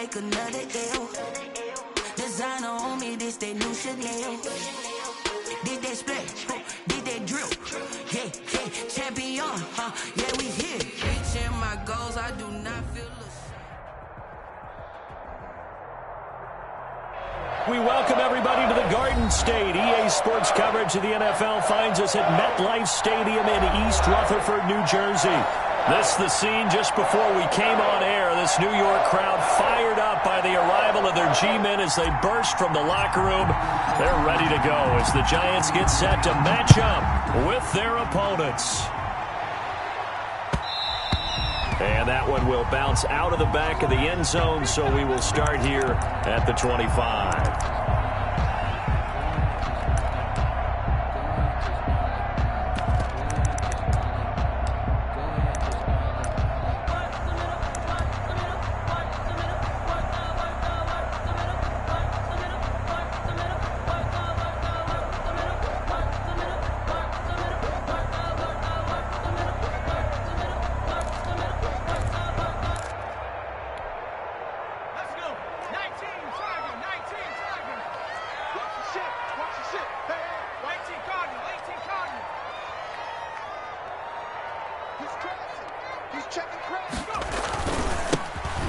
take another L. Designer on me, this they new Chanel. Did they split? Did they drill? Yeah, yeah, champion, yeah, we here. Reaching my goals, I do not feel We welcome everybody to the Garden State. EA Sports coverage of the NFL finds us at MetLife Stadium in East Rutherford, New Jersey. This is the scene just before we came on air. This New York crowd fired up by the arrival of their G-men as they burst from the locker room. They're ready to go as the Giants get set to match up with their opponents. And that one will bounce out of the back of the end zone, so we will start here at the 25.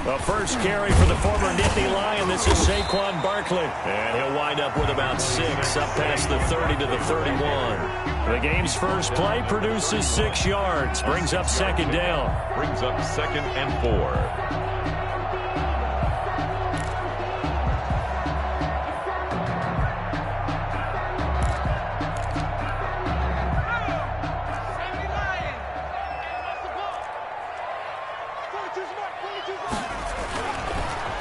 A first carry for the former Nittany Lion. This is Saquon Barkley. And he'll wind up with about 6 up past the 30 to the 31. The game's first play produces 6 yards. Brings up second down. Brings up 2nd and 4.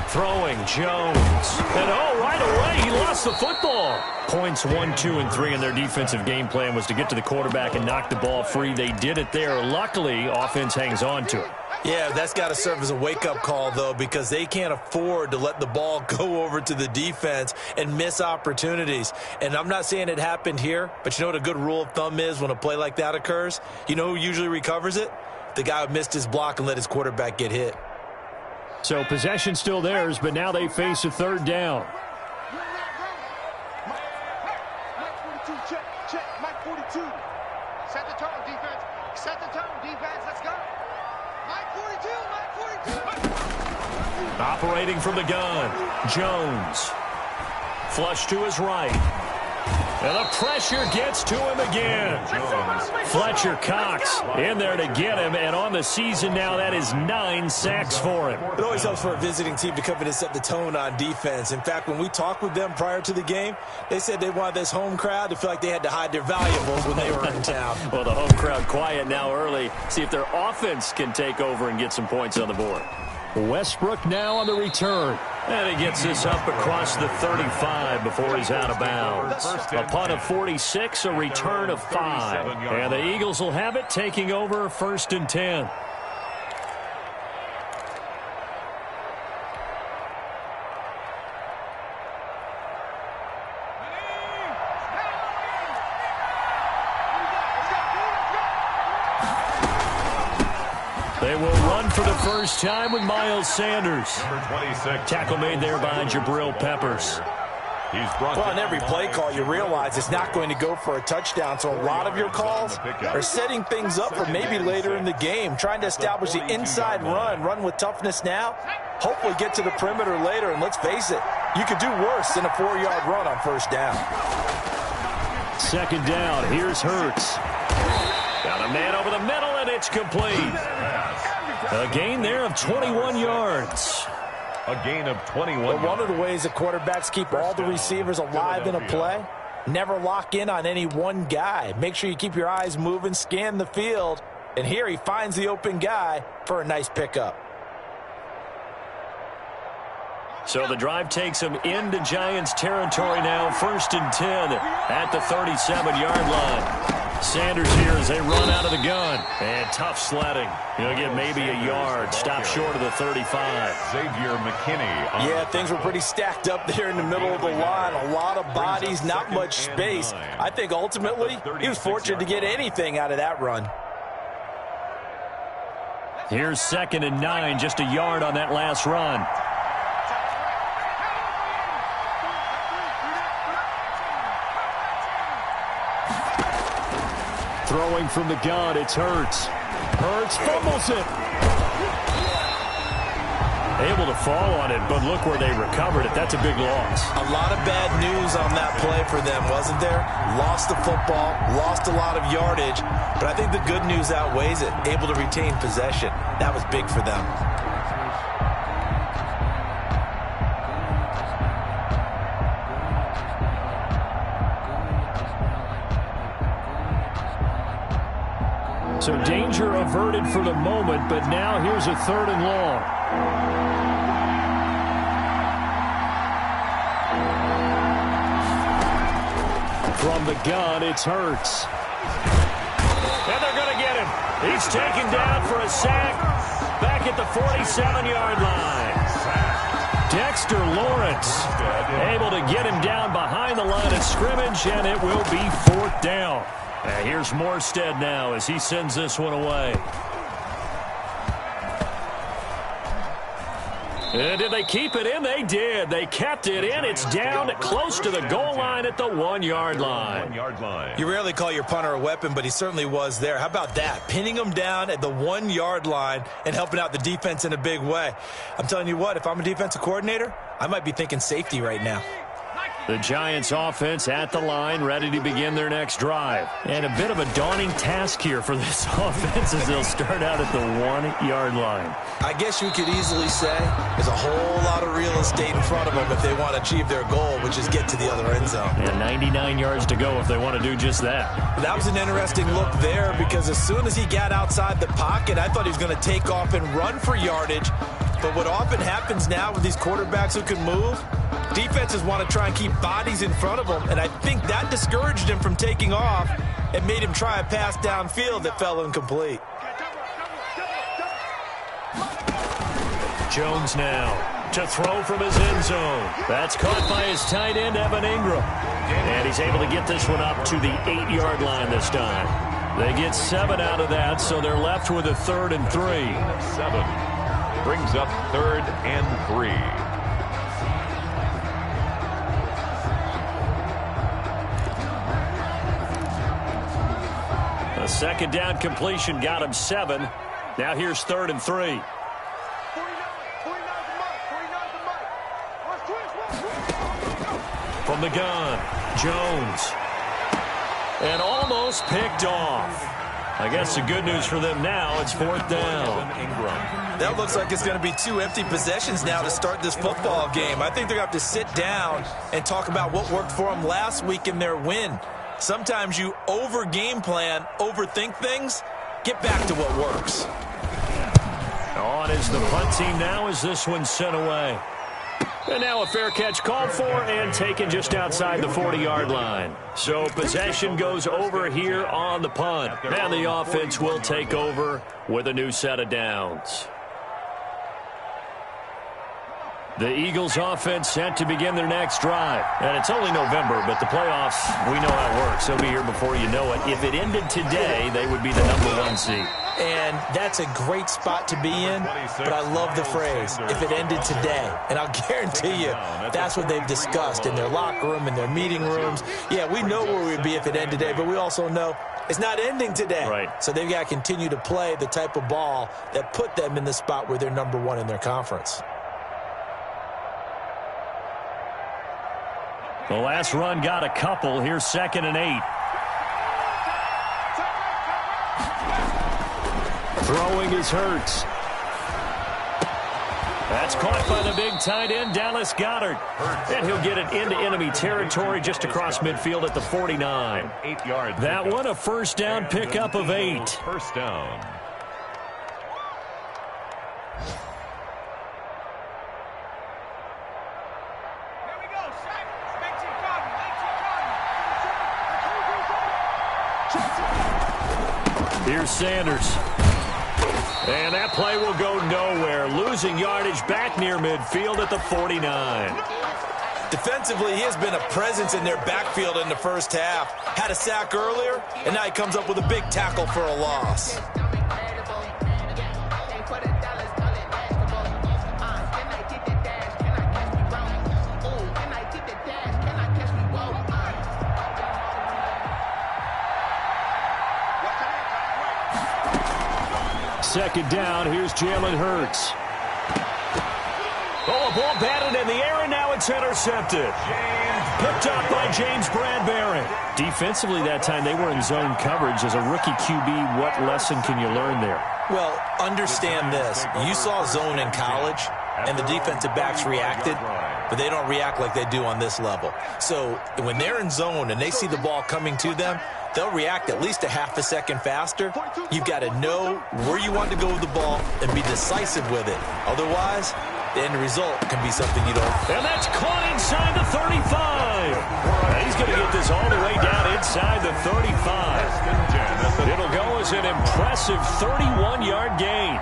Throwing Jones. And right away, he lost the football. Points 1, 2, and 3 in their defensive game plan was to get to the quarterback and knock the ball free. They did it there. Luckily, offense hangs on to it. Yeah, that's got to serve as a wake-up call, though, because they can't afford to let the ball go over to the defense and miss opportunities. And I'm not saying it happened here, but you know what a good rule of thumb is when a play like that occurs? You know who usually recovers it? The guy who missed his block and let his quarterback get hit. So possession still theirs, but now they face a third down. Mike 42, check, Mike 42. Set the tone, defense. Set the tone, defense. Let's go. Mike 42, Operating from the gun, Jones. Flush to his right. And the pressure gets to him again. Fletcher Cox in there to get him, and on the season now, that is 9 sacks for him. It always helps for a visiting team to come in and set the tone on defense. In fact, when we talked with them prior to the game, they said they wanted this home crowd to feel like they had to hide their valuables when they were in town. Well, the home crowd quiet now early. See if their offense can take over and get some points on the board. Westbrook now on the return. And he gets this up across the 35 before he's out of bounds. A punt of 46, a return of 5. And the Eagles will have it, taking over 1st and 10. They will run for the first time with Miles Sanders. Number 26. Tackle made there by Jabril Peppers. Well, on every play call, you realize it's not going to go for a touchdown, so a lot of your calls are setting things up for maybe later in the game, trying to establish the inside run with toughness now, hopefully get to the perimeter later, and let's face it, you could do worse than a 4-yard run on first down. Second down, here's Hurts. Got a man over the middle, and it's complete. A gain there of 21 yards. A gain of 21 Well, yards. one of the ways that quarterbacks keep all the receivers alive in a play, never lock in on any one guy. Make sure you keep your eyes moving, scan the field, and here he finds the open guy for a nice pickup. So the drive takes him into Giants territory now, 1st and 10 at the 37-yard line. Sanders here as they run out of the gun. And tough sledding. He'll get maybe a yard. Stop short of the 35. Xavier McKinney. Yeah, things were pretty stacked up there in the middle of the line. A lot of bodies, not much space. I think ultimately he was fortunate to get anything out of that run. Here's 2nd and 9, just a yard on that last run. Throwing from the gun, it's Hurts. Hurts fumbles it. Able to fall on it, but look where they recovered it. That's a big loss. A lot of bad news on that play for them, wasn't there? Lost the football, lost a lot of yardage, but I think the good news outweighs it. Able to retain possession. That was big for them. So danger averted for the moment, but now here's a 3rd and long. From the gun, it's Hurts. And they're going to get him. He's taken down for a sack back at the 47-yard line. Dexter Lawrence able to get him down behind the line of scrimmage, and it will be 4th down. Here's Morstead now as he sends this one away. And did they keep it in? They did. They kept it in. It's down close to the goal line at the 1-yard line. You rarely call your punter a weapon, but he certainly was there. How about that? Pinning him down at the 1-yard line and helping out the defense in a big way. I'm telling you what, if I'm a defensive coordinator, I might be thinking safety right now. The Giants offense at the line, ready to begin their next drive. And a bit of a daunting task here for this offense as they'll start out at the 1-yard line. I guess you could easily say there's a whole lot of real estate in front of them if they want to achieve their goal, which is get to the other end zone. And 99 yards to go if they want to do just that. That was an interesting look there because as soon as he got outside the pocket, I thought he was going to take off and run for yardage. But what often happens now with these quarterbacks who can move, defenses want to try and keep bodies in front of them, and I think that discouraged him from taking off and made him try a pass downfield that fell incomplete. Jones now to throw from his end zone. That's caught by his tight end, Evan Ingram. And he's able to get this one up to the 8-yard line this time. They get 7 out of that, so they're left with a 3rd and 3. 7 brings up 3rd and 3. A 2nd down completion got him 7. Now here's 3rd and 3. From the gun, Jones. And almost picked off. I guess the good news for them now, it's 4th down. That looks like it's going to be 2 empty possessions now to start this football game. I think they're going to have to sit down and talk about what worked for them last week in their win. Sometimes you over-game plan, overthink things. Get back to what works. On is the punt team now as this one's sent away. And now a fair catch called for and taken just outside the 40-yard line. So possession goes over here on the punt. And the offense will take over with a new set of downs. The Eagles offense set to begin their next drive. And it's only November, but the playoffs, we know how it works. They'll be here before you know it. If it ended today, they would be the #1 seed. And that's a great spot to be in, but I love the phrase, if it ended today. And I'll guarantee you, that's what they've discussed in their locker room, in their meeting rooms. Yeah, we know where we'd be if it ended today, but we also know it's not ending today. Right. So they've got to continue to play the type of ball that put them in the spot where they're #1 in their conference. The last run got a couple. Here's 2nd and 8. Throwing is Hurts. That's caught by the big tight end, Dallas Goedert. And he'll get it into enemy territory just across midfield at the 49. 8-yard. That one a 1st down pickup of 8. 1st down. Here's Sanders. And that play will go nowhere. Losing yardage back near midfield at the 49. Defensively, he has been a presence in their backfield in the first half. Had a sack earlier, and now he comes up with a big tackle for a loss. second down. Here's Jalen Hurts. Oh, a ball batted in the air, and now it's intercepted. Picked up by James Bradbury. Defensively that time, they were in zone coverage. As a rookie QB, what lesson can you learn there? Well, understand this. You saw zone in college, and the defensive backs reacted, but they don't react like they do on this level. So when they're in zone and they see the ball coming to them, they'll react at least a half a second faster. You've got to know where you want to go with the ball and be decisive with it. Otherwise, the end result can be something you don't. And that's caught inside the 35. And he's going to get this all the way down inside the 35. It'll go as an impressive 31-yard gain.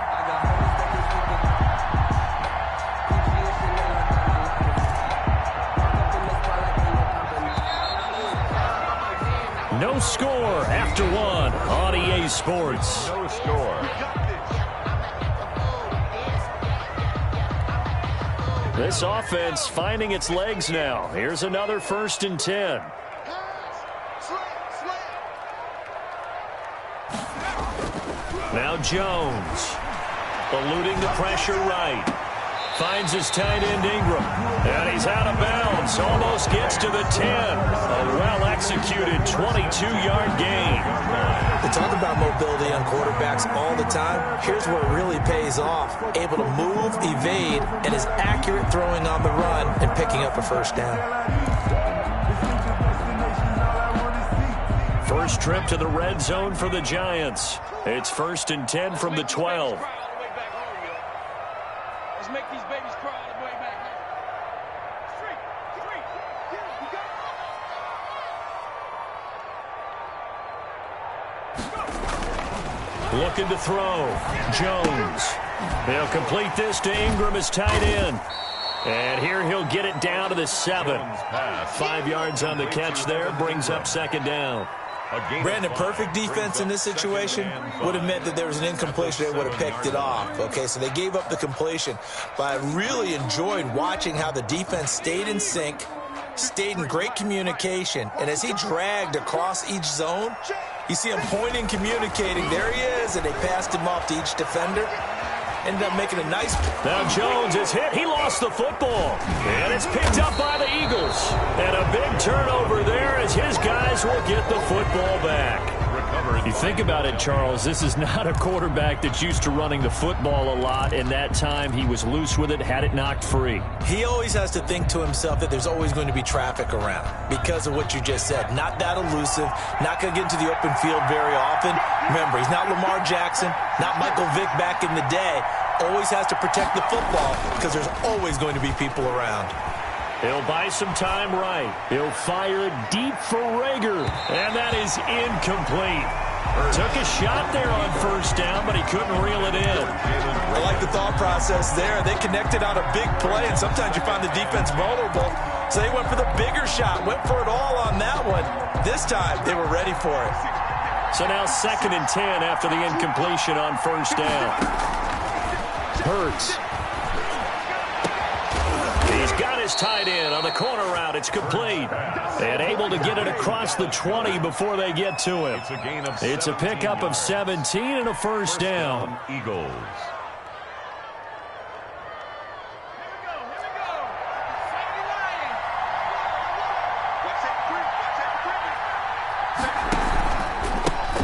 No score after one on EA Sports. No score. This offense finding its legs now. Here's another 1st and 10. Now Jones, eluding the pressure right. Finds his tight end Ingram. And he's out of bounds. Almost gets to the 10. A well-executed 22-yard gain. They talk about mobility on quarterbacks all the time. Here's where it really pays off. Able to move, evade, and is accurate throwing on the run and picking up a first down. First trip to the red zone for the Giants. It's 1st and 10 from the 12. Let's make these babies cry all the way back home. Looking to throw. Jones. They'll complete this to Ingram as tight end. And here he'll get it down to the 7. 5 yards on the catch there. Brings up 2nd down. Brandon, perfect defense in this situation would have meant that there was an incompletion. They would have picked it off. Okay, so they gave up the completion. But I really enjoyed watching how the defense stayed in sync, stayed in great communication. And as he dragged across each zone, you see him pointing, communicating. There he is, and they passed him off to each defender. Ended up making a nice... Now Jones is hit. He lost the football. And it's picked up by the Eagles. And a big turnover there as his guys will get the football back. You think about it, Charles, this is not a quarterback that's used to running the football a lot, and that time he was loose with it, had it knocked free. He always has to think to himself that there's always going to be traffic around because of what you just said. Not that elusive, not going to get into the open field very often. Remember, he's not Lamar Jackson, not Michael Vick back in the day. Always has to protect the football because there's always going to be people around. He'll buy some time right. He'll fire it deep for Rager. And that is incomplete. Took a shot there on 1st down, but he couldn't reel it in. I like the thought process there. They connected on a big play, and sometimes you find the defense vulnerable. So they went for the bigger shot, went for it all on that one. This time, they were ready for it. So now 2nd and 10 after the incompletion on 1st down. Hurts. He's got his tight end on the corner route. It's complete. And able to get it across the 20 before they get to him. It's a pickup of 17 and a 1st down. Eagles.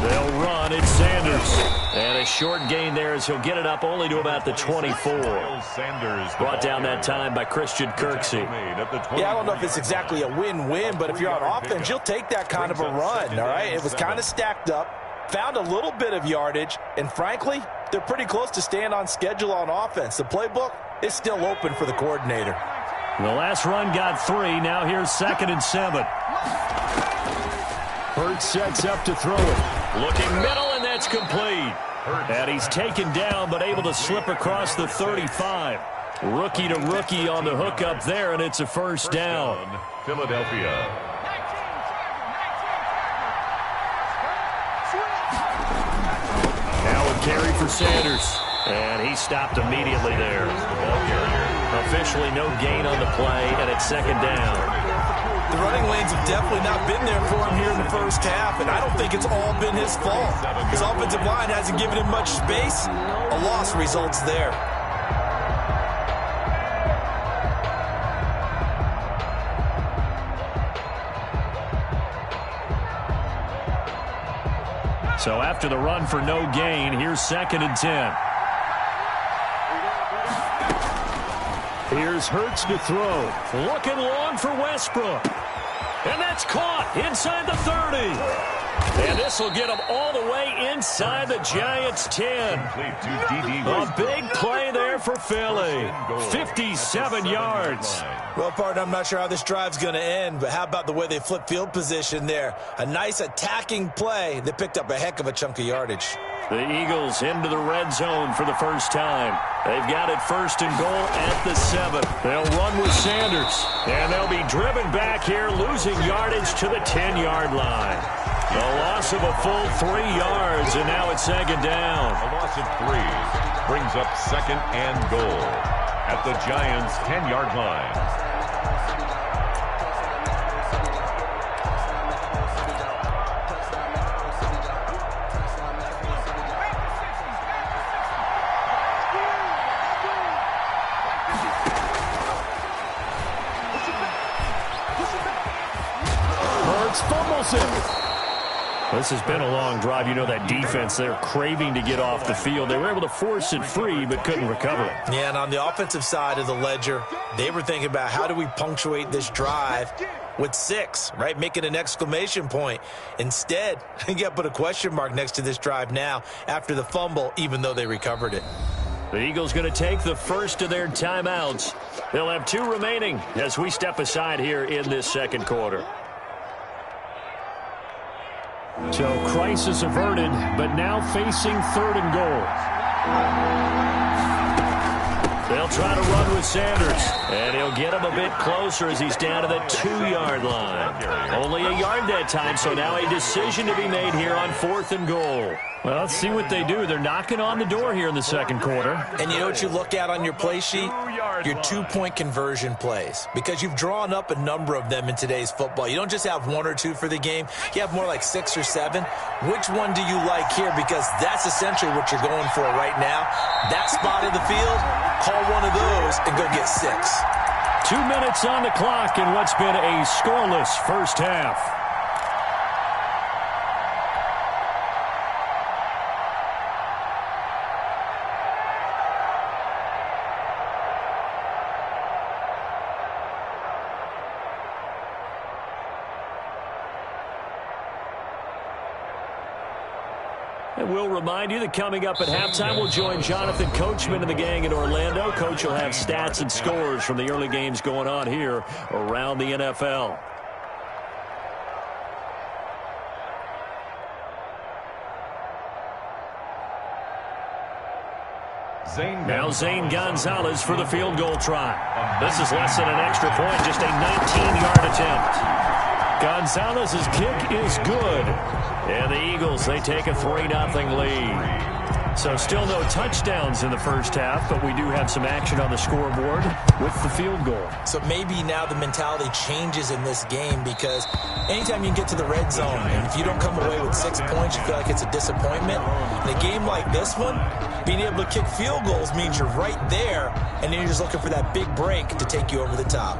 They'll run. It's Sanders. And a short gain there as he'll get it up only to about the 24. Brought down that time by Christian Kirksey. Yeah, I don't know if it's exactly a win-win, but if you're on offense, you'll take that kind of a run, all right? It was kind of stacked up, found a little bit of yardage, and frankly, they're pretty close to staying on schedule on offense. The playbook is still open for the coordinator. The last run got 3. Now here's 2nd and 7. Hurts sets up to throw it. Looking middle, and that's complete. And he's taken down, but able to slip across the 35. Rookie to rookie on the hook up there, and it's a 1st down. Philadelphia. Now a carry for Sanders. And he stopped immediately there. Officially no gain on the play, and it's 2nd down. The running lanes have definitely not been there for him here in the first half, and I don't think it's all been his fault. His offensive line hasn't given him much space. A loss results there. So after the run for no gain, here's 2nd and 10. Here's Hurts to throw. Looking long for Westbrook. And that's caught inside the 30. And this will get them all the way inside the Giants' 10. A big play there for Philly. 57 yards. Well, partner, I'm not sure how this drive's going to end, but how about the way they flip field position there? A nice attacking play that picked up a heck of a chunk of yardage. The Eagles into the red zone for the first time. They've got it 1st and goal at the 7. They'll run with Sanders, and they'll be driven back here, losing yardage to the 10-yard line. A loss of a full 3 yards, and now it's 2nd down. A loss of 3 brings up 2nd and goal at the Giants' 10-yard line. Fumbles it. This has been a long drive. You know that defense, they're craving to get off the field. They were able to force it free, but couldn't recover it. Yeah, and on the offensive side of the ledger, they were thinking about how do we punctuate this drive with 6, right? Make it an exclamation point. Instead, you got to put a question mark next to this drive now after the fumble, even though they recovered it. The Eagles going to take the first of their timeouts. They'll have 2 remaining as we step aside here in this 2nd quarter. So crisis averted, but now facing 3rd and goal. They'll try to run with Sanders, and he'll get him a bit closer as he's down to the 2-yard line. Only a yard that time, so now a decision to be made here on 4th and goal. Well, let's see what they do. They're knocking on the door here in the 2nd quarter. And you know what you look at on your play sheet? Your 2-point conversion plays, because you've drawn up a number of them in today's football. You don't just have 1 or 2 for the game. You have more like 6 or 7. Which one do you like here? Because that's essentially what you're going for right now. That spot in the field, call one of those and go get 6. 2 minutes on the clock in what's been a scoreless first half. And we'll remind you that coming up at halftime, we'll join Jonathan Coachman and the gang in Orlando. Coach will have stats and scores from the early games going on here around the NFL. Now Zane Gonzalez for the field goal try. This is less than an extra point, just a 19-yard attempt. Gonzalez's kick is good. And the Eagles, they take a 3-0 lead. So still no touchdowns in the first half, but we do have some action on the scoreboard with the field goal. So maybe now the mentality changes in this game, because anytime you can get to the red zone, and if you don't come away with 6 points, you feel like it's a disappointment. In a game like this one, being able to kick field goals means you're right there, and then you're just looking for that big break to take you over the top.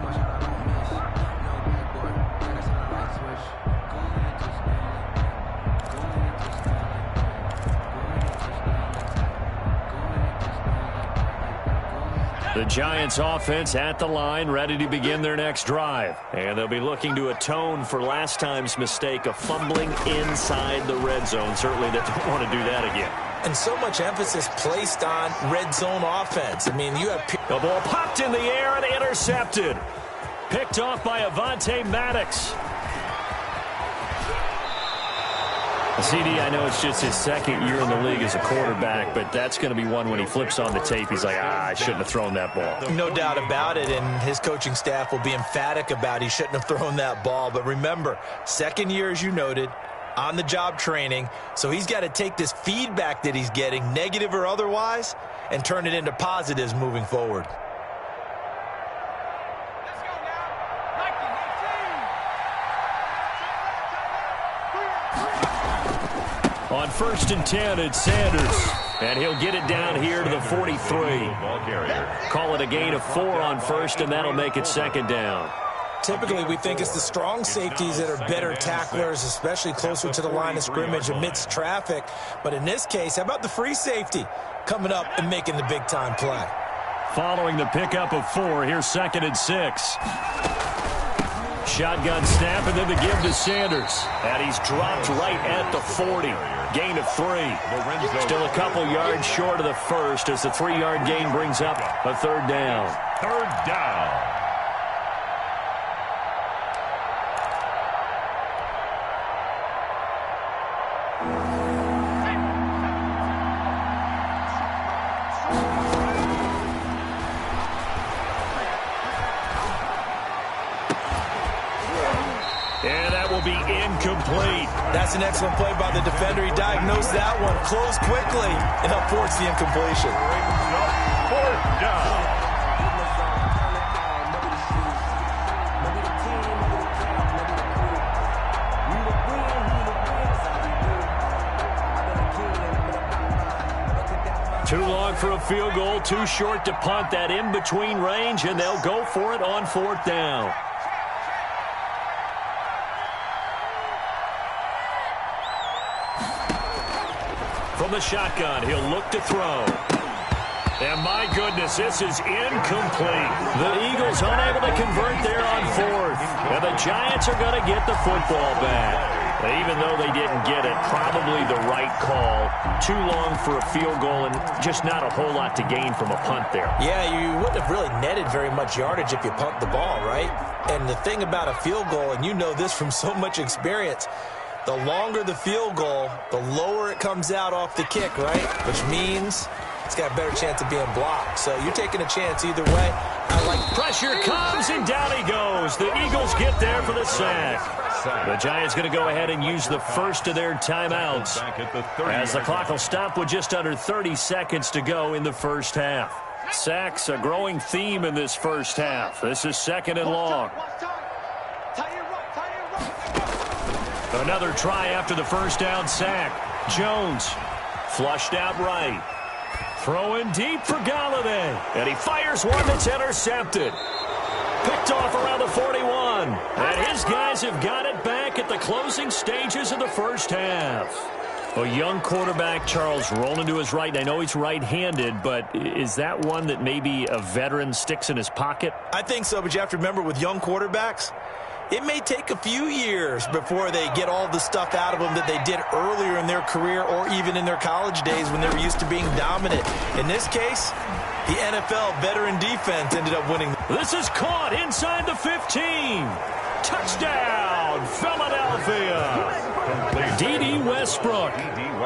The Giants offense at the line, ready to begin their next drive. And they'll be looking to atone for last time's mistake of fumbling inside the red zone. Certainly they don't want to do that again. And so much emphasis placed on red zone offense. I mean, you have... The ball popped in the air and intercepted. Picked off by Avonte Maddox. CD, I know it's just his 2nd year in the league as a quarterback, but that's going to be one when he flips on the tape, he's like, I shouldn't have thrown that ball. No doubt about it, and his coaching staff will be emphatic about he shouldn't have thrown that ball. But remember, 2nd year, as you noted, on-the-job training, so he's got to take this feedback that he's getting, negative or otherwise, and turn it into positives moving forward. On 1st and 10, it's Sanders. And he'll get it down here to the 43. Call it a gain of 4 on 1st, and that'll make it 2nd down. Typically, we think it's the strong safeties that are better tacklers, especially closer to the line of scrimmage amidst traffic. But in this case, how about the free safety coming up and making the big-time play? Following the pickup of 4, here's 2nd and 6. Shotgun snap, and then the give to Sanders. And he's dropped right at the 40. Gain of 3. Still a couple yards short of the first as the 3-yard gain brings up a 3rd down. 3rd down. Be incomplete. That's an excellent play by the defender. He diagnosed that one, closed quickly, and upwards the incompletion. 4th down. Too long for a field goal, too short to punt. That in-between range, and they'll go for it on 4th down. From the shotgun, he'll look to throw. And my goodness, this is incomplete. The Eagles unable to convert there on 4th. And the Giants are going to get the football back. Even though they didn't get it, probably the right call. Too long for a field goal and just not a whole lot to gain from a punt there. Yeah, you wouldn't have really netted very much yardage if you punt the ball, right? And the thing about a field goal, and you know this from so much experience, the longer the field goal, the lower it comes out off the kick, right? Which means it's got a better chance of being blocked. So you're taking a chance either way. I like pressure comes, and down he goes. The Eagles get there for the sack. The Giants going to go ahead and use the first of their timeouts as the clock will stop with just under 30 seconds to go in the first half. Sacks a growing theme in this first half. This is 2nd and long. Another try after the first down sack. Jones flushed out right. Throwing deep for Galladay. And he fires one that's intercepted. Picked off around the 41. And his guys have got it back at the closing stages of the first half. A young quarterback, Charles, rolling to his right. And I know he's right-handed, but is that one that maybe a veteran sticks in his pocket? I think so, but you have to remember with young quarterbacks, it may take a few years before they get all the stuff out of them that they did earlier in their career or even in their college days when they were used to being dominant. In this case, the NFL veteran defense ended up winning. This is caught inside the 15. Touchdown, Philadelphia. D.D. Westbrook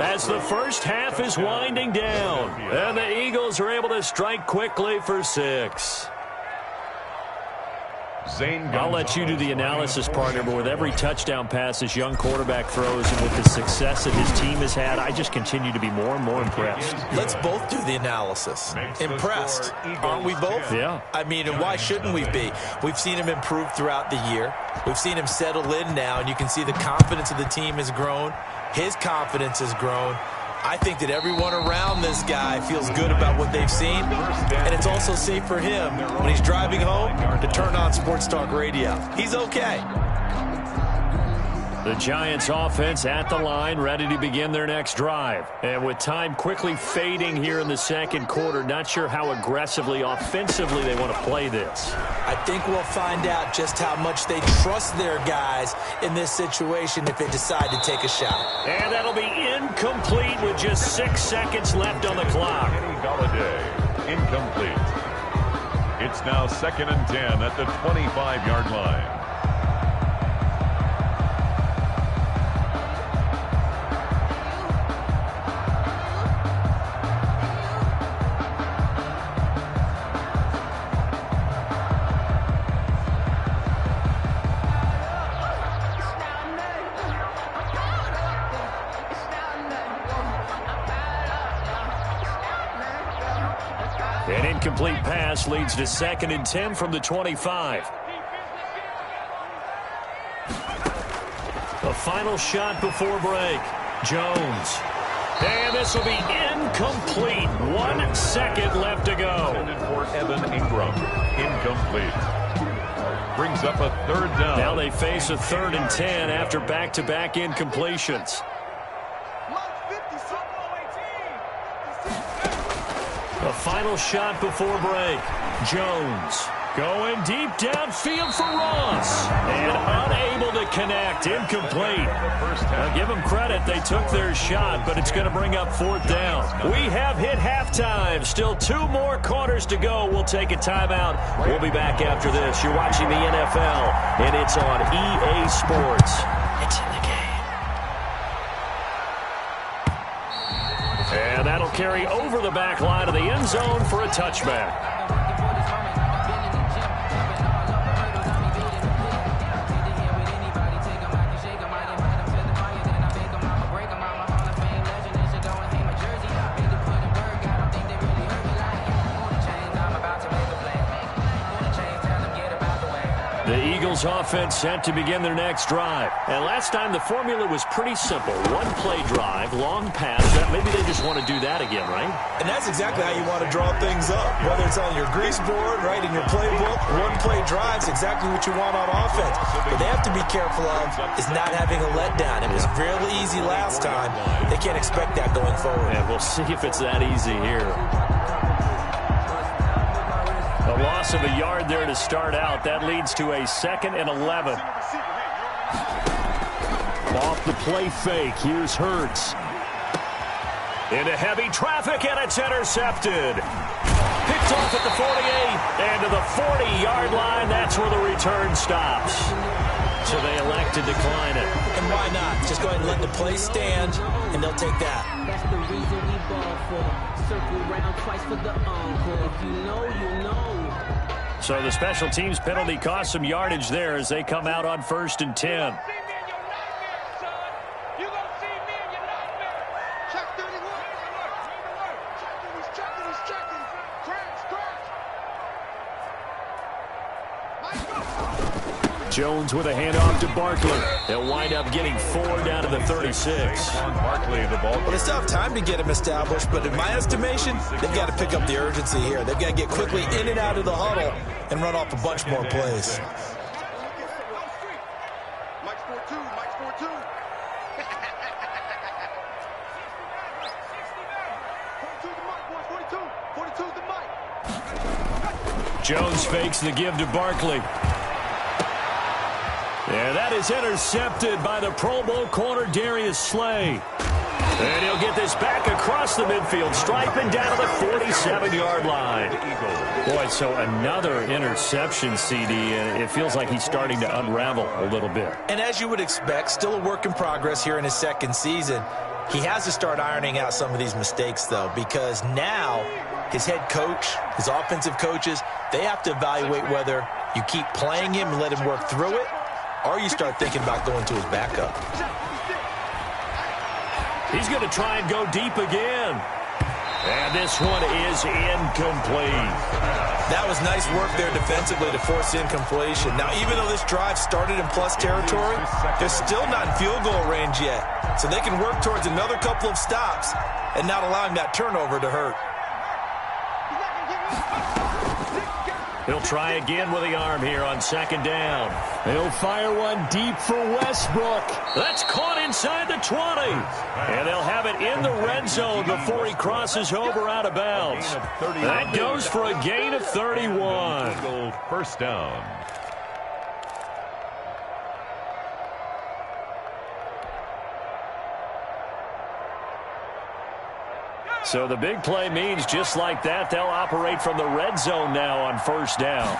as the first half is winding down. And the Eagles are able to strike quickly for 6. I'll let you do the analysis, partner, but with every touchdown pass this young quarterback throws and with the success that his team has had, I just continue to be more and more impressed. Let's both do the analysis. Impressed. Aren't we both? Yeah. I mean, and why shouldn't we be? We've seen him improve throughout the year. We've seen him settle in now, and you can see the confidence of the team has grown. His confidence has grown. I think that everyone around this guy feels good about what they've seen, and it's also safe for him when he's driving home to turn on Sports Talk Radio. He's okay. The Giants offense at the line, ready to begin their next drive. And with time quickly fading here in the second quarter, not sure how aggressively, offensively they want to play this. I think we'll find out just how much they trust their guys in this situation if they decide to take a shot. And that'll be incomplete with just 6 seconds left on the clock. Galladay, incomplete. It's now 2nd and 10 at the 25-yard line. An incomplete pass leads to 2nd and 10 from the 25. A final shot before break. Jones. And this will be incomplete. 1 second left to go. For Evan Ingram. Incomplete. Brings up a third down. Now they face a 3rd and 10 after back-to-back incompletions. The final shot before break. Jones going deep downfield for Ross. And unable to connect. Incomplete. Now give them credit. They took their shot, but it's going to bring up 4th down. We have hit halftime. Still 2 more quarters to go. We'll take a timeout. We'll be back after this. You're watching the NFL, and it's on EA Sports. It's in the game. And that'll carry over the back line of the end zone for a touchback. The Eagles offense set to begin their next drive. And last time the formula was pretty simple. 1-play drive, long pass. Maybe they just want to do that again, right? And that's exactly how you want to draw things up. Whether it's on your grease board, right, in your playbook, 1-play drive is exactly what you want on offense. What they have to be careful of is not having a letdown. It was really easy last time. They can't expect that going forward. And we'll see if it's that easy here. A loss of a yard there to start out. That leads to a 2nd and 11. Off the play fake. Here's Hurts. Into heavy traffic, and it's intercepted. Picked off at the 48, and to the 40-yard line. That's where the return stops. So they elect to decline it. And why not? Just go ahead and let the play stand, and they'll take that. That's the reason we ball for. Circle round twice for the encore. If you know, you know. So the special teams penalty cost some yardage there as they come out on 1st and 10. Jones with a handoff to Barkley. They'll wind up getting 4 down to the 36. Barkley, the ball. Well, they still have time to get him established, but in my estimation, they've got to pick up the urgency here. They've got to get quickly in and out of the huddle and run off a bunch more plays. Mike's 4-2. Mike's 4-2. 42's the Mike, boys. 42. 42's the Mike. Jones fakes the give to Barkley. And that is intercepted by the Pro Bowl corner Darius Slay. And he'll get this back across the midfield stripe and down to the 47-yard line. Boy, so another interception, CD, and it feels like he's starting to unravel a little bit. And as you would expect, still a work in progress here in his 2nd season. He has to start ironing out some of these mistakes, though, because now his head coach, his offensive coaches, they have to evaluate whether you keep playing him and let him work through it, or you start thinking about going to his backup. He's going to try and go deep again. And this one is incomplete. That was nice work there defensively to force incompletion. Now, even though this drive started in plus territory, they're still not in field goal range yet. So they can work towards another couple of stops and not allowing that turnover to hurt. He'll try again with the arm here on 2nd down. He'll fire one deep for Westbrook. That's caught inside the 20. And they'll have it in the red zone before he crosses over out of bounds. That goes for a gain of 31. 1st down. So the big play means just like that, they'll operate from the red zone now on 1st down.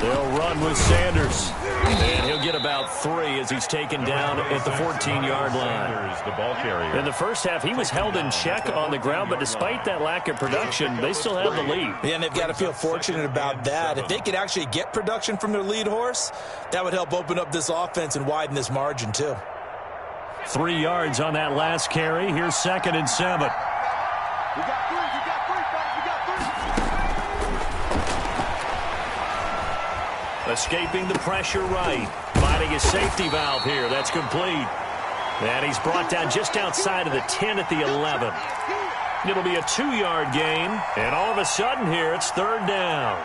They'll run with Sanders. And he'll get about 3 as he's taken down at the 14-yard line. The ball carrier. In the first half, he was held in check on the ground, but despite that lack of production, they still have the lead. Yeah, and they've got to feel fortunate about that. If they could actually get production from their lead horse, that would help open up this offense and widen this margin, too. 3 yards on that last carry. Here's 2nd and 7. We got 3. We got 3, fellas. We got 3. Escaping the pressure right. Finding a safety valve here. That's complete. And he's brought down just outside of the 10 at the 11. It'll be a 2-yard gain. And all of a sudden here, it's 3rd down.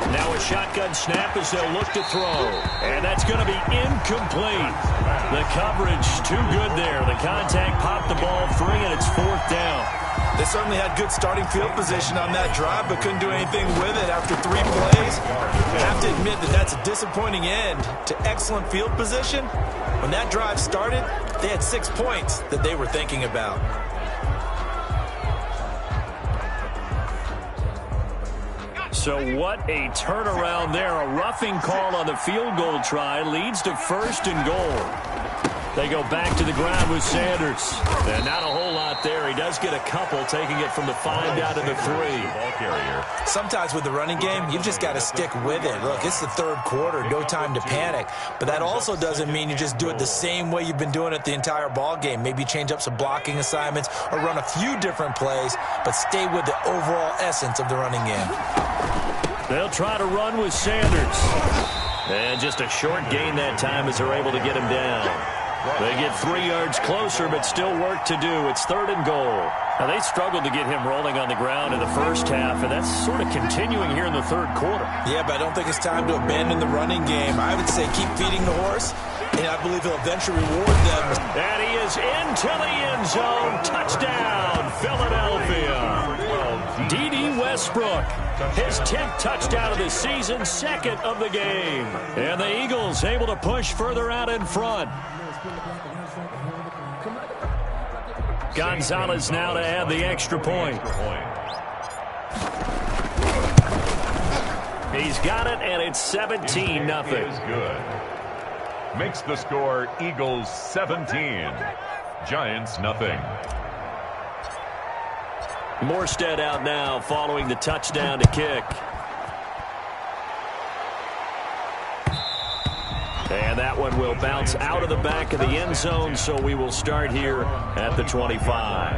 Now a shotgun snap as they'll look to throw. And that's going to be incomplete. The coverage too good there. The contact popped the ball free, and it's 4th down. They certainly had good starting field position on that drive, but couldn't do anything with it after 3 plays. I have to admit that that's a disappointing end to excellent field position. When that drive started, they had 6 points that they were thinking about. So what a turnaround there. A roughing call on the field goal try leads to 1st and goal. They go back to the ground with Sanders. And not a whole lot there. He does get a couple, taking it from the 5 down to the 3. Ball carrier. Sometimes with the running game, you've just got to stick with it. Look, it's the 3rd quarter, no time to panic. But that also doesn't mean you just do it the same way you've been doing it the entire ball game. Maybe change up some blocking assignments or run a few different plays, but stay with the overall essence of the running game. They'll try to run with Sanders. And just a short gain that time as they're able to get him down. They get 3 yards closer, but still work to do. It's 3rd and goal. Now, they struggled to get him rolling on the ground in the first half, and that's sort of continuing here in the 3rd quarter. Yeah, but I don't think it's time to abandon the running game. I would say keep feeding the horse, and I believe he'll eventually reward them. And he is into the end zone. Touchdown, Philadelphia. D.D. Westbrook, his 10th touchdown of the season, 2nd of the game. And the Eagles able to push further out in front. Gonzalez now to add the extra point. He's got it, and it's 17-0. Good. Makes the score Eagles 17, Giants nothing. Morstead out now following the touchdown to kick. And that one will bounce out of the back of the end zone, so we will start here at the 25.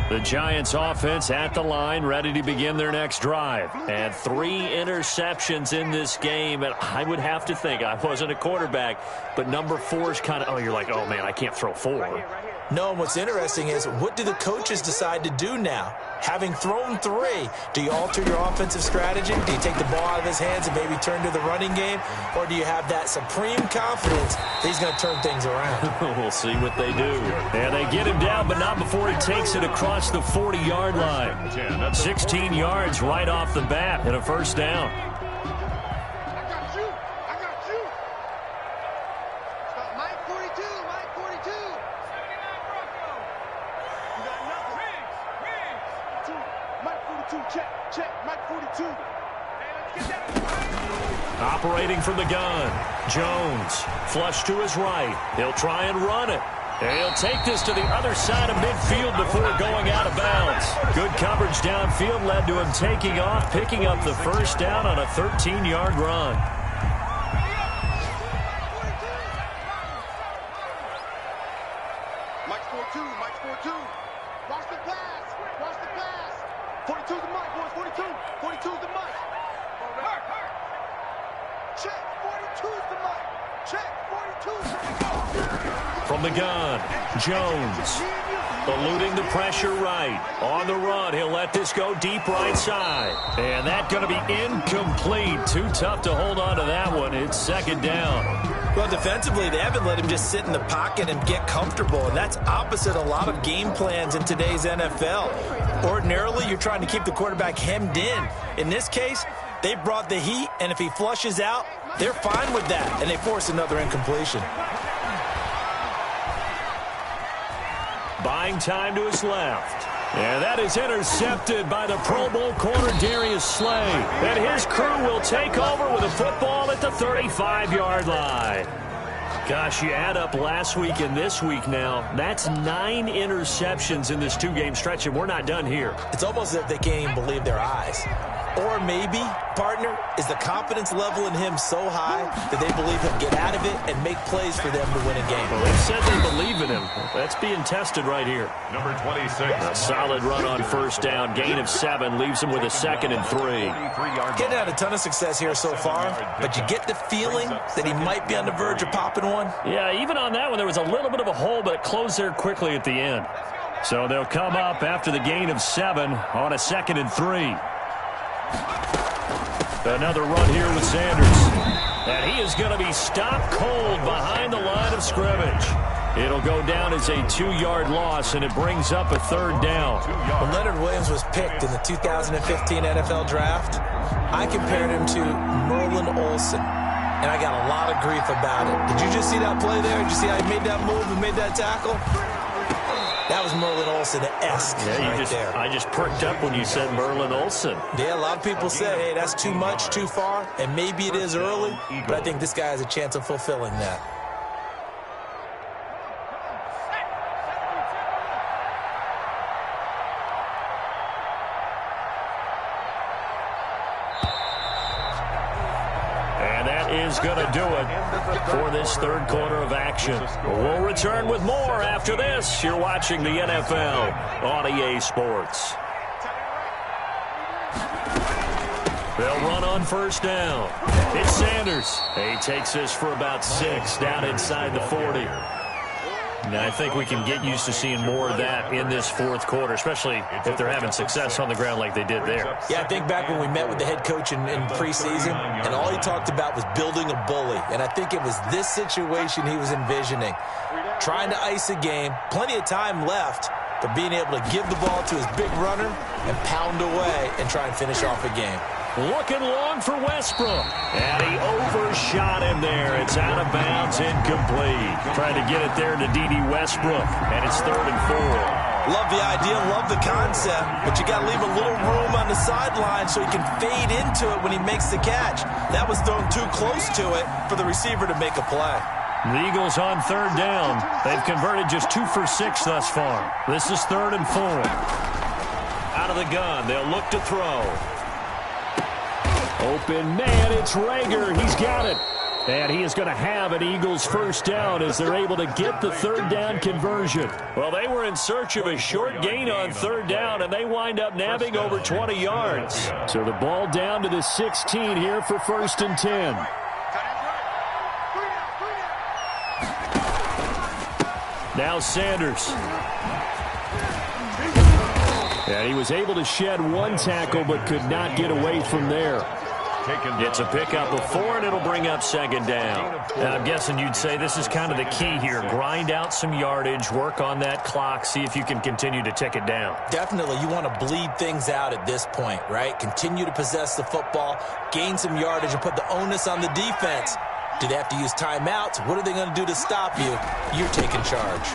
The Giants offense at the line, ready to begin their next drive. And 3 interceptions in this game. And I would have to think, I wasn't a quarterback, but number 4 is kind of, oh, you're like, oh, man, I can't throw 4. No, and what's interesting is, what do the coaches decide to do now? Having thrown 3, do you alter your offensive strategy? Do you take the ball out of his hands and maybe turn to the running game? Or do you have that supreme confidence that he's going to turn things around? We'll see what they do. And they get him down, but not before he takes it across the 40-yard line. 16 yards right off the bat and a 1st down. Operating from the gun, Jones, flush to his right. He'll try and run it. And he'll take this to the other side of midfield before going out of bounds. Good coverage downfield led to him taking off, picking up the 1st down on a 13-yard run. Mike's 4-2, Mike's 4-2. Watch the pass, watch the pass. 42's the Mike, boys, 42. 42's the Mike. Check, 42's the Mike. Check, 42's the Mike. From the gun, Jones, eluding the pressure right. On the run, he'll let this go deep right side. And that's going to be incomplete. Too tough to hold on to that one. It's 2nd down. Well, defensively, they haven't let him just sit in the pocket and get comfortable, and that's opposite a lot of game plans in today's NFL. Ordinarily, you're trying to keep the quarterback hemmed in. In this case, they brought the heat, and if he flushes out, they're fine with that, and they force another incompletion. Buying time to his left. And that is intercepted by the Pro Bowl corner Darius Slay. And his crew will take over with a football at the 35-yard line. Gosh, you add up last week and this week now, that's 9 interceptions in this 2-game stretch, and we're not done here. It's almost as if they can't even believe their eyes. Or maybe, partner, is the confidence level in him so high that they believe he'll get out of it and make plays for them to win a game. Well, they said they believe in him. That's being tested right here. Number 26. A solid run on first down. Gain of 7 leaves him with a 2nd and 3. Getting had a ton of success here so far, but you get the feeling that he might be on the verge of popping one. Yeah, even on that one, there was a little bit of a hole, but it closed there quickly at the end. So they'll come up after the gain of 7 on a 2nd and 3. Another run here with Sanders. And he is going to be stopped cold behind the line of scrimmage. It'll go down as a 2-yard loss, and it brings up a 3rd down. When Leonard Williams was picked in the 2015 NFL Draft, I compared him to Merlin Olsen, and I got a lot of grief about it. Did you just see that play there? Did you see how he made that move and made that tackle? That was Merlin Olsen-esque there. I just perked up when you said Merlin Olsen. Yeah, a lot of people say, hey, that's too much, too far, and maybe it is early, but I think this guy has a chance of fulfilling that. Is going to do it for this 3rd quarter of action. We'll return with more after this. You're watching the NFL on EA Sports. They'll run on first down. It's Sanders. He takes this for about 6 down inside the 40. Now, I think we can get used to seeing more of that in this 4th quarter, especially if they're having success on the ground like they did there. Yeah, I think back when we met with the head coach in preseason, and all he talked about was building a bully. And I think it was this situation he was envisioning. Trying to ice a game, plenty of time left, but being able to give the ball to his big runner and pound away and try and finish off a game. Looking long for Westbrook. And he overshot him there. It's out of bounds, incomplete. Trying to get it there to D.D. Westbrook. And it's 3rd and 4. Love the idea, love the concept, but you got to leave a little room on the sideline so he can fade into it when he makes the catch. That was thrown too close to it for the receiver to make a play. The Eagles on 3rd down. They've converted just 2 for 6 thus far. This is 3rd and 4. Out of the gun, they'll look to throw. Open man, it's Rager. He's got it. And he is going to have an Eagles first down as they're able to get the 3rd down conversion. Well, they were in search of a short gain on 3rd down, and they wind up nabbing over 20 yards. So the ball down to the 16 here for 1st and 10. Now Sanders. And he was able to shed 1 tackle but could not get away from there. It's a pickup of 4, and it'll bring up 2nd down. And I'm guessing you'd say this is kind of the key here. Grind out some yardage, work on that clock, see if you can continue to tick it down. Definitely. You want to bleed things out at this point, right? Continue to possess the football, gain some yardage, and put the onus on the defense. Do they have to use timeouts? What are they going to do to stop you? You're taking charge.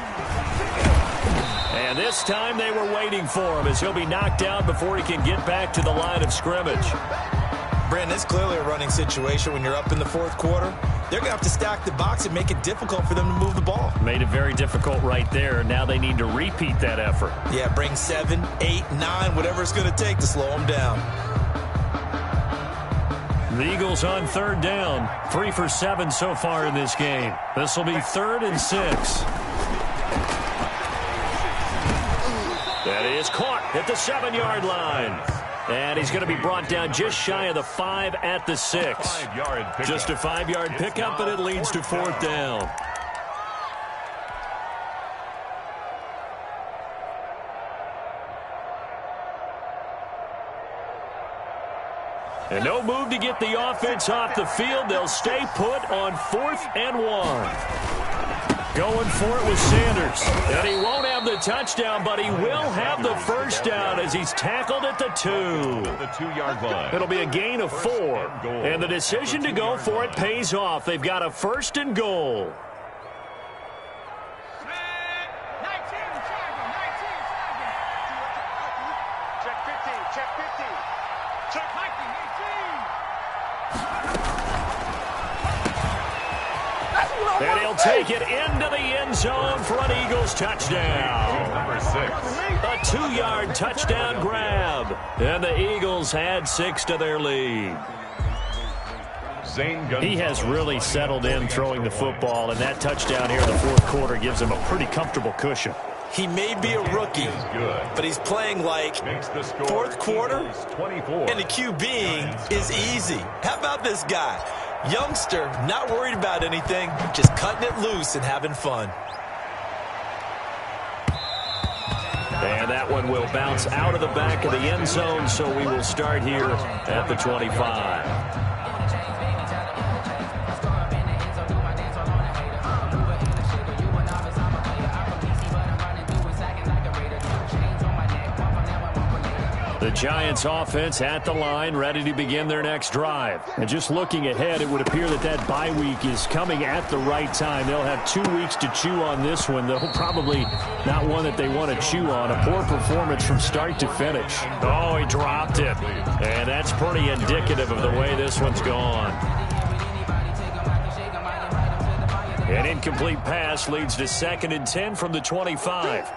And this time they were waiting for him as he'll be knocked down before he can get back to the line of scrimmage. Brandon, it's clearly a running situation when you're up in the 4th quarter. They're going to have to stack the box and make it difficult for them to move the ball. Made it very difficult right there. Now they need to repeat that effort. Yeah, bring 7, 8, 9, whatever it's going to take to slow them down. The Eagles on 3rd down. 3 for 7 so far in this game. This will be 3rd and 6. That is caught at the 7-yard line. And he's going to be brought down just shy of the 5 at the 6. Just a 5-yard pickup, but it leads to 4th down. And no move to get the offense off the field. They'll stay put on 4th and 1. Going for it with Sanders. And he won't have the touchdown, but he will have the first down as he's tackled at the 2. The 2-yard line. It'll be a gain of 4. And the decision to go for it pays off. They've got a 1st and goal. And he'll take it into the end zone for an Eagles touchdown. Number 6. A 2-yard touchdown grab. And the Eagles add 6 to their lead. He has really settled in throwing the football, and that touchdown here in the fourth quarter gives him a pretty comfortable cushion. He may be a rookie, but he's playing like fourth quarter, and the QBing is easy. How about this guy? Youngster, not worried about anything, just cutting it loose and having fun. And that one will bounce out of the back of the end zone, so we will start here at the 25. The Giants offense at the line, ready to begin their next drive. And just looking ahead, it would appear that that bye week is coming at the right time. They'll have 2 weeks to chew on this one, though probably not one that they want to chew on. A poor performance from start to finish. Oh, he dropped it. And that's pretty indicative of the way this one's gone. An incomplete pass leads to 2nd and 10 from the 25.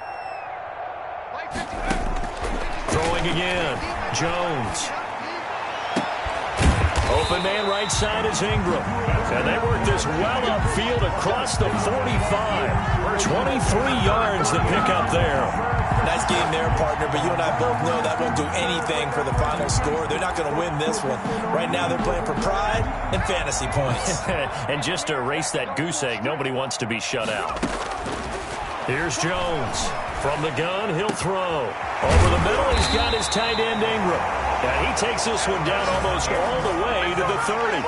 Throwing again. Jones. Open man right side is Ingram. And they work this well upfield across the 45. 23 yards to pick up there. Nice game there, partner, but you and I both know that won't do anything for the final score. They're not going to win this one. Right now they're playing for pride and fantasy points. And just to erase that goose egg, nobody wants to be shut out. Here's Jones. From the gun, he'll throw. Over the middle, he's got his tight end, Ingram. And he takes this one down almost all the way to the 30.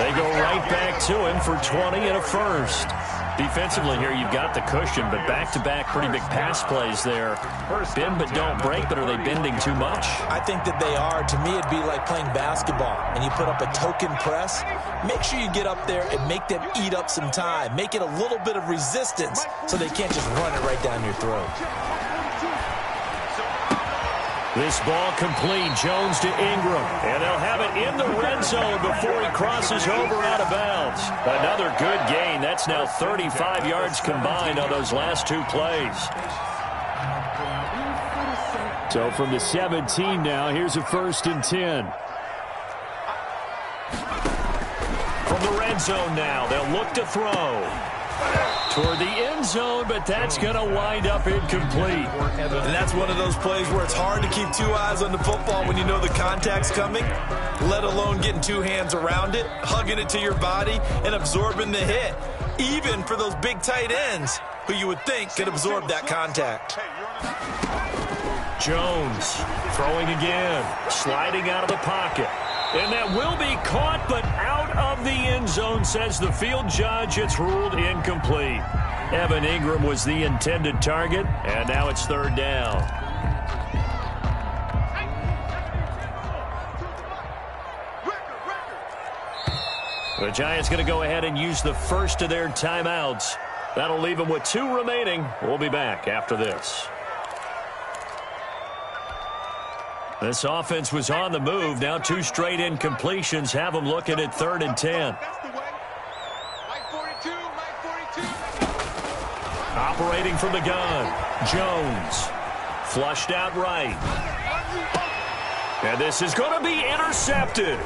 They go right back to him for 20 and a first. Defensively here, you've got the cushion, but back-to-back pretty big pass plays there. Bend but don't break, but are they bending too much? I think that they are. To me, it'd be like playing basketball, and you put up a token press. Make sure you get up there and make them eat up some time. Make it a little bit of resistance so they can't just run it right down your throat. This ball complete. Jones to Ingram. And they'll have it in the red zone before he crosses over out of bounds. Another good gain. That's now 35 yards combined on those last 2 plays. So from the 17 now, here's a 1st and 10. From the red zone now, they'll look to throw. Toward the end zone, but that's going to wind up incomplete. And that's one of those plays where it's hard to keep 2 eyes on the football when you know the contact's coming, let alone getting 2 hands around it, hugging it to your body, and absorbing the hit. Even for those big tight ends who you would think could absorb that contact. Jones throwing again, sliding out of the pocket. And that will be caught, but out of the end zone, says the field judge. It's ruled incomplete. Evan Ingram was the intended target, and now it's 3rd down. The Giants going to go ahead and use the first of their timeouts. That'll leave them with 2 remaining. We'll be back after this. This offense was on the move. Now 2 straight incompletions have them looking at 3rd and 10. Operating from the gun, Jones. Flushed out right. And this is going to be intercepted.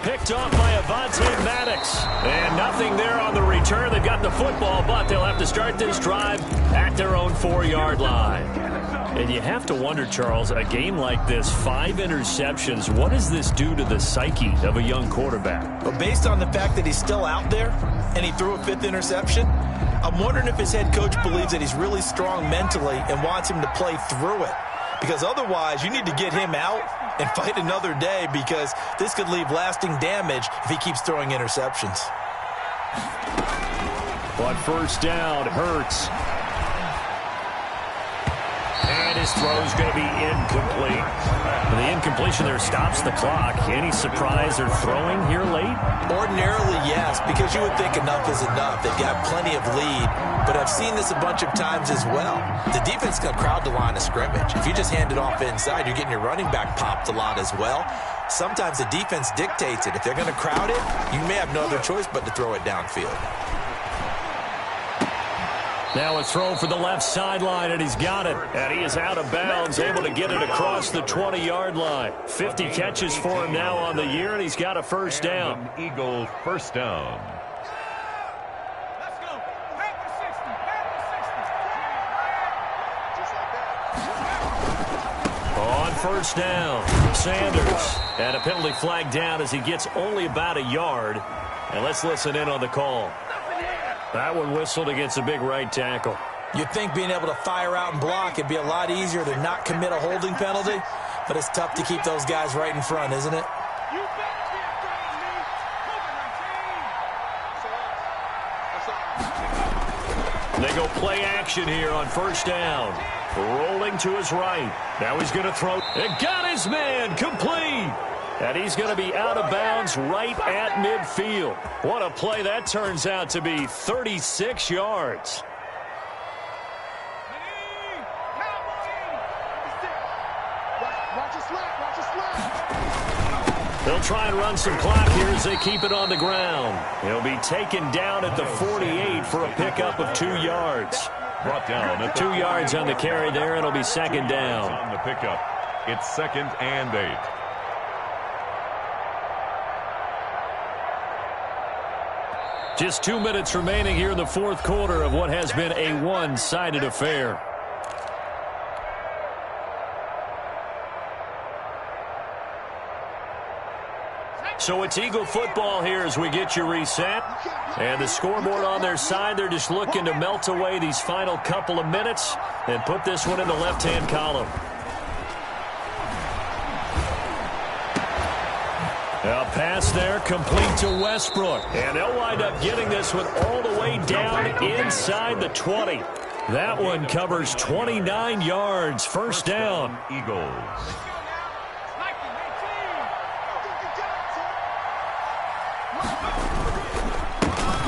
Picked off by Avonte Maddox. And nothing there on the return. They've got the football, but they'll have to start this drive at their own 4-yard line. And you have to wonder, Charles, a game like this, 5 interceptions, what does this do to the psyche of a young quarterback? Well, based on the fact that he's still out there and he threw a 5th interception, I'm wondering if his head coach believes that he's really strong mentally and wants him to play through it. Because otherwise, you need to get him out and fight another day, because this could leave lasting damage if he keeps throwing interceptions. On 1st down, Hurts. And his throw's going to be incomplete. The incompletion there stops the clock. Any surprise they're throwing here late? Ordinarily, yes, because you would think enough is enough. They've got plenty of lead, but I've seen this a bunch of times as well. The defense can crowd the line of scrimmage. If you just hand it off inside, you're getting your running back popped a lot as well. Sometimes the defense dictates it. If they're going to crowd it, you may have no other choice but to throw it downfield. Now a throw for the left sideline, and he's got it. And he is out of bounds, able to get it across the 20-yard line. 50 catches for him now on the year, and he's got a first down. Eagles first down. Let's go. Back to 60. On first down, Sanders. And a penalty flag down as he gets only about a yard. And let's listen in on the call. That one whistled against a big right tackle. You'd think being able to fire out and block, it'd be a lot easier to not commit a holding penalty, but it's tough to keep those guys right in front, isn't it? You better be afraid of me. Moving my team. They go play action here on first down. Rolling to his right. Now he's going to throw. It got his man complete. And he's going to be out of bounds right at midfield. What a play that turns out to be. 36 yards. Watch your slap. Watch your slap. They'll try and run some clock here as they keep it on the ground. He'll be taken down at the 48 for a pickup of 2 yards. Brought down at 2 yards on the carry there. It'll be second down. On the pickup, it's 2nd and 8. Just 2 minutes remaining here in the fourth quarter of what has been a one-sided affair. So it's Eagle football here as we get you reset. And the scoreboard on their side, they're just looking to melt away these final couple of minutes and put this one in the left-hand column. A pass there, complete to Westbrook. And they'll wind up getting this one all the way down inside the 20. That one covers 29 yards. First down. Eagles.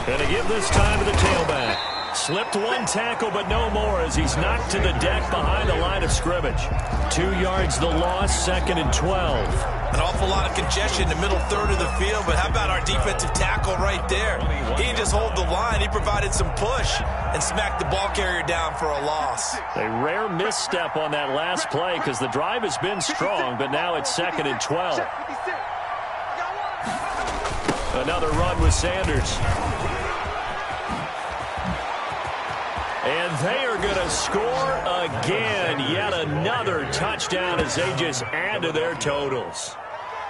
And to give this time to the tailback. Slipped one tackle, but no more as he's knocked to the deck behind the line of scrimmage. 2 yards the loss, 2nd and 12. An awful lot of congestion in the middle third of the field, but how about our defensive tackle right there? He didn't just hold the line, he provided some push and smacked the ball carrier down for a loss. A rare misstep on that last play because the drive has been strong, but now it's 2nd and 12. Another run with Sanders. And they are going to score again. Yet another touchdown as they just add to their totals.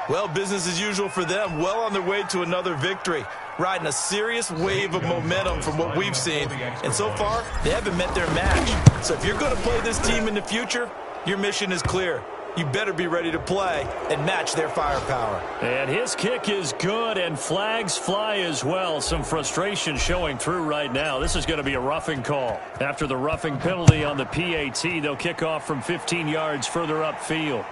Well, business as usual for them. Well on their way to another victory. Riding a serious wave of momentum from what we've seen. And so far, they haven't met their match. So if you're going to play this team in the future, your mission is clear. You better be ready to play and match their firepower. And his kick is good, and flags fly as well. Some frustration showing through right now. This is going to be a roughing call. After the roughing penalty on the PAT, they'll kick off from 15 yards further upfield.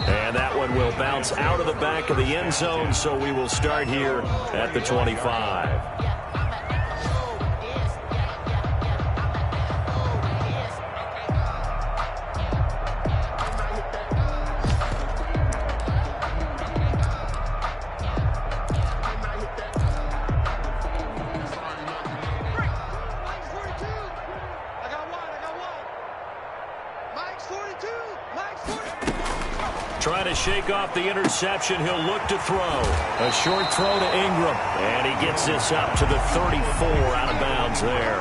And that one will bounce out of the back of the end zone, so we will start here at the 25. Trying to shake off the interception. He'll look to throw. A short throw to Ingram. And he gets this up to the 34 out of bounds there.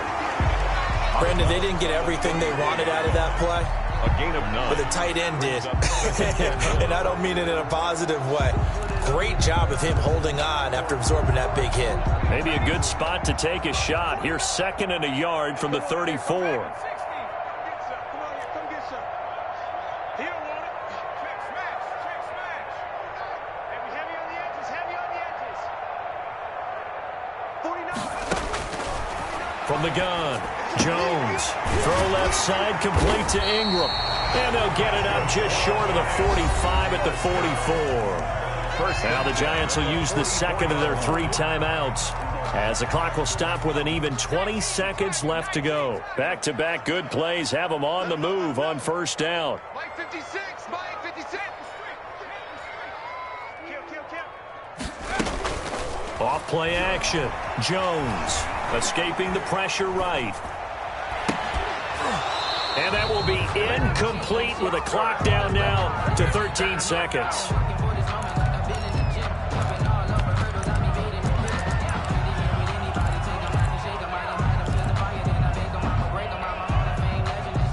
Brandon, they didn't get everything they wanted out of that play. A gain of 9. But the tight end did. And I don't mean it in a positive way. Great job of him holding on after absorbing that big hit. Maybe a good spot to take a shot. Here's 2nd and a yard from the 34. From the gun, Jones. Throw left side, complete to Ingram. And they'll get it up just short of the 45 at the 44. Now the Giants will use the second of their 3 timeouts, as the clock will stop with an even 20 seconds left to go. Back-to-back good plays have them on the move on first down. Mike 56, Mike 56. Kill. Off play action. Jones Escaping the pressure right. And that will be incomplete with a clock down now to 13 seconds.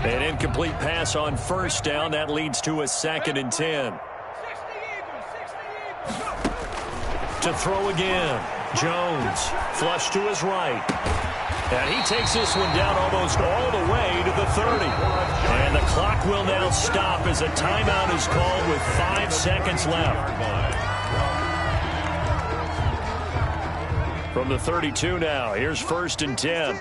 An incomplete pass on first down. That leads to a 2nd and 10. To throw again. Jones, flush to his right. And he takes this one down almost all the way to the 30. And the clock will now stop as a timeout is called with 5 seconds left. From the 32 now, here's 1st and 10.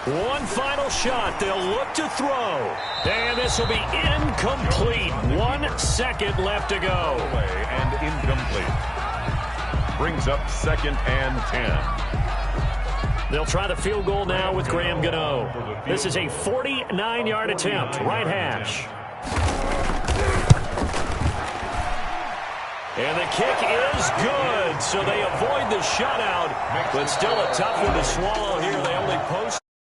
One final shot. They'll look to throw. And this will be incomplete. 1 second left to go. And incomplete. Brings up 2nd and 10. They'll try the field goal now with Graham Gano. This is a 49-yard attempt. Right hash. And the kick is good. So they avoid the shutout. But still a tough one to swallow here. They only post